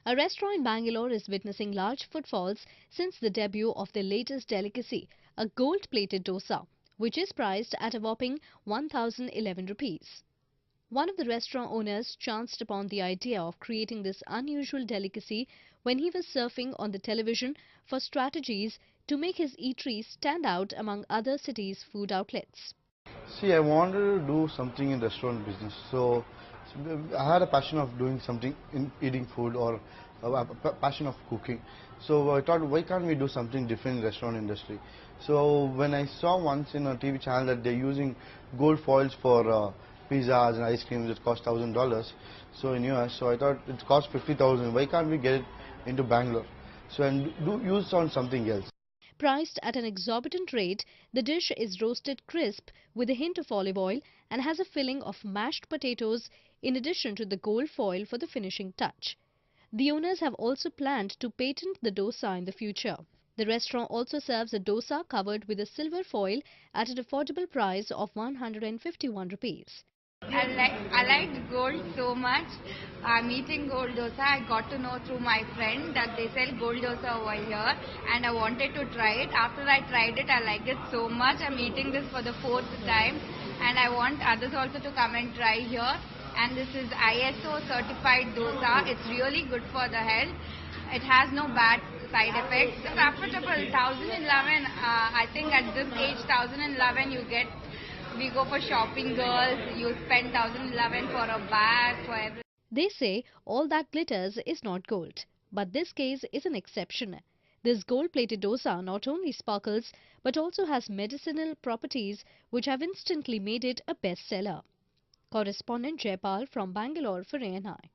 A restaurant in Bangalore is witnessing large footfalls since the debut of their latest delicacy, a gold-plated dosa, which is priced at a whopping 1011 rupees. One of the restaurant owners chanced upon the idea of creating this unusual delicacy when he was surfing on the television for strategies to make his eatery stand out among other cities' food outlets. See, I wanted to do something in restaurant business. I had a passion of doing something in eating food or a passion of cooking. So I thought, why can't we do something different in restaurant industry? So when I saw once in a TV channel that they're using gold foils for pizzas and ice creams that cost $1,000. So in US, so I thought it costs 50,000. Why can't we get it into Bangalore? So and do use on something else. Priced at an exorbitant rate, the dish is roasted crisp with a hint of olive oil and has a filling of mashed potatoes in addition to the gold foil for the finishing touch. The owners have also planned to patent the dosa in the future. The restaurant also serves a dosa covered with a silver foil at an affordable price of 151 rupees. I liked gold so much. I'm eating gold dosa. I got to know through my friend that they sell gold dosa over here, and I wanted to try it. After I tried it, I liked it so much. I'm eating this for the fourth time, and I want others also to come and try here. And this is ISO certified dosa. It's really good for the health. It has no bad side effects. It's affordable. 1011. I think at this age, 1011 you get. We go for shopping, girls. You spend 1011 for a bag, for everything. They say all that glitters is not gold, but this case is an exception. This gold-plated dosa not only sparkles but also has medicinal properties which have instantly made it a bestseller. Correspondent Jaipal from Bangalore for ANI.